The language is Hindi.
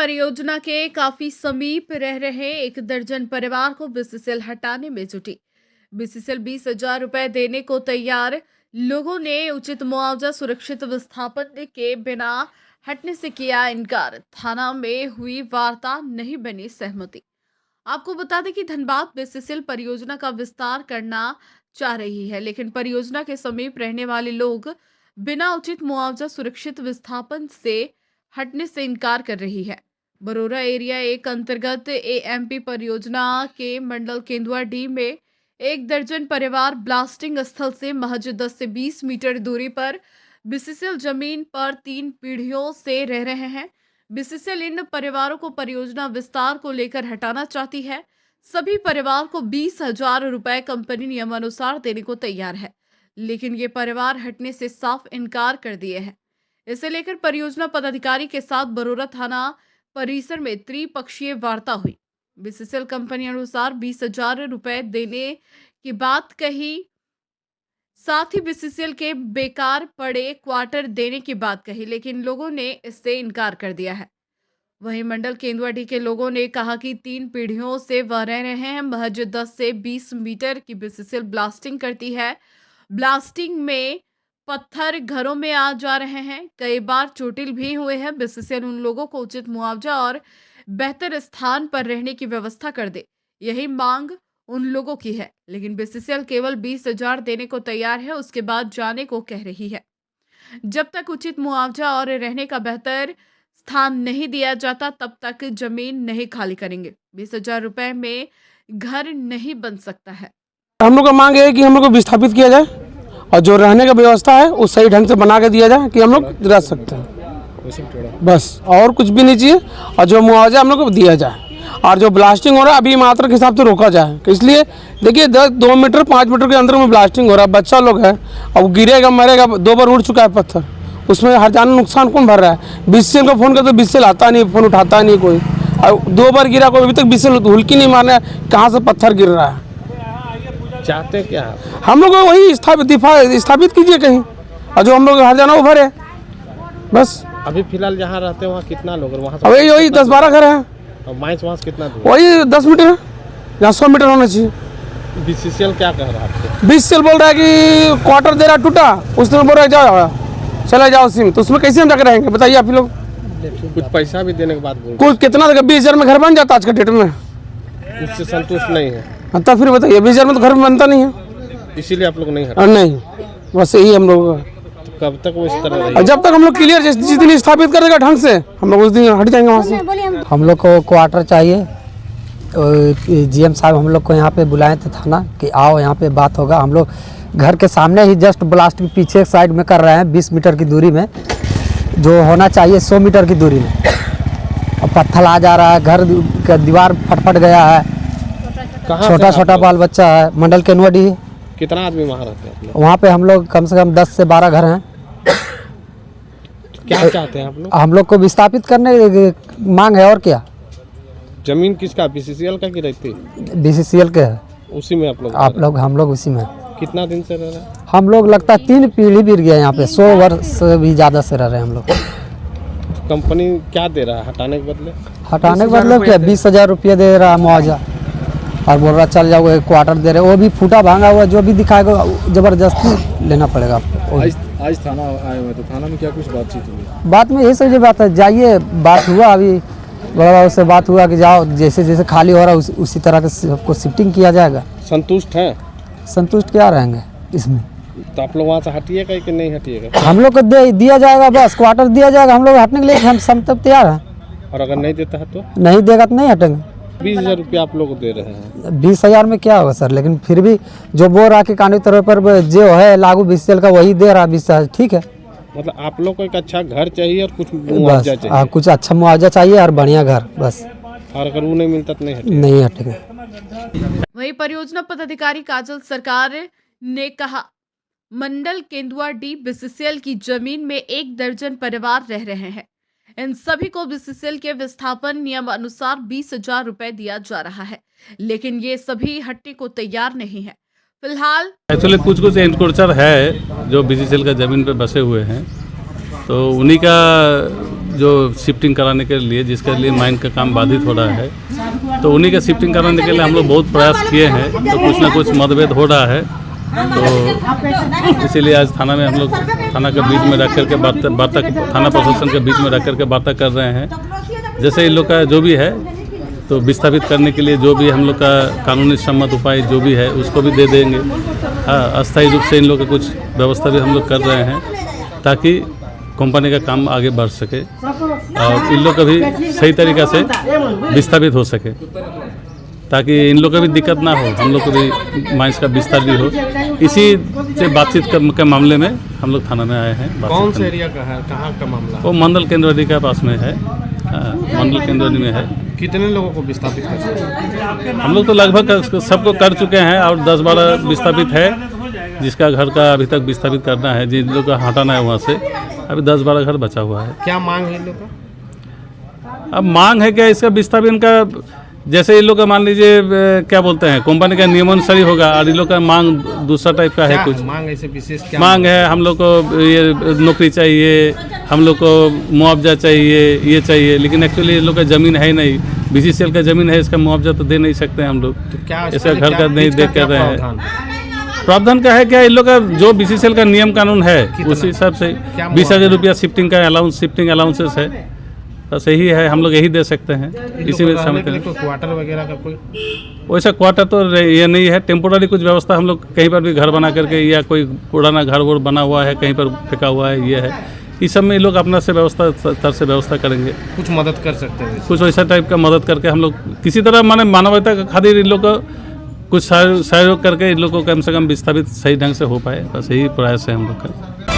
परियोजना के काफी समीप रह रहे एक दर्जन परिवार को बीसीसीएल हटाने में जुटी। बीसीसीएल 20,000 रुपए देने को तैयार। लोगों ने उचित मुआवजा सुरक्षित विस्थापन के बिना हटने से किया इनकार। थाना में हुई वार्ता, नहीं बनी सहमति। आपको बता दें कि धनबाद बीसीसीएल परियोजना का विस्तार करना चाह रही है, लेकिन परियोजना के समीप रहने वाले लोग बिना उचित मुआवजा सुरक्षित विस्थापन से हटने से इनकार कर रही है। बरोरा एरिया एक अंतर्गत एएमपी परियोजना के मंडल केंदुआडीह में एक दर्जन परिवार ब्लास्टिंग स्थल से महज 10 से 20 मीटर दूरी पर बीसीसीएल जमीन पर 3 पीढ़ियों से रह रहे हैं। बीसीसीएल इन परिवारों को परियोजना विस्तार को लेकर हटाना चाहती है। सभी परिवार को 20,000 रुपए कंपनी नियमानुसार देने को तैयार है, लेकिन ये परिवार हटने से साफ इनकार कर दिए हैं। इसे लेकर परियोजना पदाधिकारी के साथ बरोरा थाना परिसर में त्रिपक्षीय वार्ता हुई। बीसीसीएल कंपनी अनुसार 20,000 रुपए देने की बात कही, साथ ही बीसीसीएल के बेकार पड़े क्वार्टर देने की बात कही, लेकिन लोगों ने इससे इनकार कर दिया है। वहीं मंडल केंदुआडीह के लोगों ने कहा कि 3 पीढ़ियों से वह रह रहे हैं। महज 10 से 20 मीटर की बीसीसीएल ब्लास्टिंग करती है। ब्लास्टिंग में पत्थर घरों में आ जा रहे हैं, कई बार चोटिल भी हुए हैं। बीसीसीएल उन लोगों को उचित मुआवजा और बेहतर स्थान पर रहने की व्यवस्था कर दे, यही मांग उन लोगों की है। लेकिन बीसीसीएल केवल 20,000 देने को तैयार है, उसके बाद जाने को कह रही है। जब तक उचित मुआवजा और रहने का बेहतर स्थान नहीं दिया जाता, तब तक जमीन नहीं खाली करेंगे। 20,000 रुपए में घर नहीं बन सकता है। हम लोग का मांग है कि हम लोग को विस्थापित किया जाए और जो रहने का व्यवस्था है वो सही ढंग से बना के दिया जाए कि हम लोग रह सकते हैं, बस और कुछ भी नहीं चाहिए। और जो मुआवजा हम लोग को दिया जाए, और जो ब्लास्टिंग हो रहा है अभी मात्रा के हिसाब से रोका जाए। इसलिए देखिए 2 मीटर 5 मीटर के अंदर में ब्लास्टिंग हो रहा है, बच्चा लोग है, अब गिरेगा मरेगा। 2 बार उड़ चुका है पत्थर, उसमें हर जान नुकसान कौन भर रहा है? बीसीसीएल को फ़ोन करते तो बीसीसीएल आता नहीं, फ़ोन उठाता नहीं कोई। और 2 बार गिरा कोई, अभी तक बीसीसीएल हुल्की नहीं मारना है कहाँ से पत्थर गिर रहा है। चाहते क्या हम लोग वही स्थापित कीजिए कहीं, और जो हम लोग हर जाना वो भरे, बस। अभी फिलहाल जहाँ रहते हैं वहाँ कितना लोग, वहाँ वही 10-12 घर है। और माइंस वहाँ से कितना दूर? वही 10 मीटर है, यहाँ 100 मीटर होना चाहिए। बीसीसीएल क्या कह रहा है आपको? बीसीसीएल बोल रहा है कि क्वार्टर दे रहा टूटा, उसने बोल रहा है जाओ चले जाओ सिम, तो उसमें कैसे हम जाकर रहेंगे बताइए आप लोग? कुछ पैसा भी देने के बाद बोल कुछ कितना देगा? 20,000 में घर बन जाता आज के डेट में, उससे संतुष्ट नहीं है। तब फिर बताइए 20,000 में तो घर बनता नहीं है, इसीलिए आप लोग नहीं हटे? नहीं, बस यही हम लोग। तो कब तक वो इस तरह रहेगा? जब तक हम लोग क्लियर जिस दिन स्थापित कर देगा ढंग से, हम लोग उस दिन हट जाएंगे वहाँ से। हम लोग को क्वार्टर चाहिए। जीएम साहब हम लोग को यहाँ पे बुलाए थे थाना कि आओ यहाँ पे बात होगा। हम लोग घर के सामने ही जस्ट ब्लास्ट के पीछे साइड में कर रहे हैं, 20 मीटर की दूरी में, जो होना चाहिए 100 मीटर की दूरी में। अब पत्थर आ जा रहा है, घर का दीवार फट गया है, छोटा बाल बच्चा है। मंडल केंदुआडीह। कितना आदमी वहाँ रहते हैं? वहाँ पे हम लोग कम से कम 10 से 12 घर हैं। क्या चाहते हैं आप लोग? हम लोग को विस्थापित करने की मांग है, और क्या। जमीन किसका? बीसीसीएल का की रहती? बीसीसीएल के है। उसी में आप लोग हम लोग उसी में। कितना दिन से रह रहे हैं? हम लोग लगता है 3 पीढ़ी बीत गया यहाँ पे, 100 वर्ष से भी ज़्यादा से रह रहे हैं हम लोग। कंपनी क्या दे रहा है हटाने के बदले? हटाने के बदले क्या 20,000 रुपये दे रहा है मुआवजा, और बोल रहा चल जाओ क्वार्टर दे रहे, वो भी फूटा भांगा हुआ, जो भी दिखाएगा जबरदस्ती लेना पड़ेगा आपको। आज थाना आए हुए, तो थाना में क्या कुछ बातचीत हुई? बात में यही सही बात है, जाइए, बात हुआ अभी बड़ा बाबू से बात हुआ कि जाओ, जैसे खाली हो रहा है उसी तरह के सबको शिफ्टिंग किया जाएगा। संतुष्ट हैं? संतुष्ट क्या रहेंगे इसमें? तो आप लोग वहाँ से हटिएगा कि नहीं हटिएगा? हम लोग को दिया जाएगा, बस क्वार्टर दिया जाएगा, हम लोग हटने के लिए हम सब तैयार हैं। और अगर नहीं देता है तो? नहीं देगा तो नहीं हटेंगे। 20,000 रुपया आप लोग दे रहे हैं। 20,000 में क्या होगा सर? लेकिन फिर भी जो बोल रहा कि कानूनी तौर पर जो है लागू बीसीसीएल का वही दे रहा 20,000, ठीक है। मतलब आप लोग को एक अच्छा घर चाहिए और कुछ मुआवजा चाहिए? कुछ अच्छा मुआवजा चाहिए और बढ़िया घर, बस। और अगर वो नहीं मिलता तो नहीं हटेंगे। वहीं परियोजना पदाधिकारी काजल सरकार ने कहा, मंडल केंदुआडीह बीसीसीएल की जमीन में 1 दर्जन परिवार रह रहे हैं। इन सभी को बीसीसीएल के विस्थापन नियम अनुसार 20,000 रुपए दिया जा रहा है, लेकिन ये सभी हटने को तैयार नहीं है। फिलहाल एक्चुअली कुछ एनक्रोचर है जो बीसीसीएल का ज़मीन पे बसे हुए हैं, तो उन्हीं का जो शिफ्टिंग कराने के लिए, जिसके लिए माइन का काम बाधित हो रहा है, तो उन्हीं का शिफ्टिंग कराने के लिए हम लोग बहुत प्रयास किए हैं, तो कुछ ना कुछ मतभेद हो रहा है। तो इसीलिए आज थाना में हम लोग थाना के बीच में रख करके बात थाना प्रशासन के बीच में रख करके बातें कर रहे हैं। जैसे इन लोग का जो भी है तो विस्थापित करने के लिए जो भी हम लोग का कानूनी सम्मत उपाय जो भी है उसको भी दे देंगे। हाँ, अस्थायी रूप से इन लोग का कुछ व्यवस्था भी हम लोग कर रहे हैं ताकि कंपनी का काम आगे बढ़ सके और इन लोग का भी सही तरीक़ा से विस्थापित हो सके, ताकि इन लोग को भी दिक्कत ना हो, हम लोग को भी माइंस का विस्तार भी हो। इसी से बातचीत के मामले में हम लोग थाना में आए हैं। कौन से एरिया का है, कहाँ का मामला? वो मंडल केंद्रवादी के पास में है। हाँ, मंडल केंद्रवादी में है। कितने लोगों को विस्थापित कर सकते हैं? हम लोग तो लगभग सबको कर चुके हैं और 10-12 विस्थापित है, जिसका घर का अभी तक विस्थापित करना है, जिन लोग का हटाना है वहाँ से। अभी 10-12 घर बचा हुआ है। क्या मांग है इन लोग का? अब मांग है क्या इसका विस्थापित इनका, जैसे इन लोग का मान लीजिए क्या बोलते हैं, कंपनी का नियमानुसार होगा और इन लोग का मांग दूसरा टाइप का है। कुछ मांग ऐसे विशेष क्या मांग है? हम लोग को ये नौकरी चाहिए, हम लोग को मुआवजा चाहिए, ये चाहिए, लेकिन एक्चुअली इन लोग का ज़मीन है ही नहीं। BCCL का ज़मीन है, इसका मुआवजा तो दे नहीं सकते हम लोग। तो क्या इसका घर का नहीं दे कर रहे हैं। प्रावधान का है क्या इन लोग का, जो BCCL का नियम कानून है उसी हिसाब से 20,000 रुपया शिफ्टिंग का अलाउंस, शिफ्टिंग अलाउंसेस है, बस यही है। हम लोग यही दे सकते हैं। इसी में समझते हैं। क्वार्टर वगैरह का कोई वैसा क्वार्टर तो ये नहीं है, टेम्पोररी कुछ व्यवस्था हम लोग कहीं पर भी घर बना करके, या कोई पुराना घर वो बना हुआ है कहीं पर फेंका हुआ है, ये है, इस सब में लोग अपना से व्यवस्था तरह से व्यवस्था करेंगे। कुछ मदद कर सकते हैं, कुछ वैसा टाइप का मदद करके हम लोग किसी तरह माने मानवता का खातिर इन लोग को कुछ सहयोग करके इन लोग को कम से कम विस्थापित सही ढंग से हो पाए, बस यही प्रयास है हम लोग का।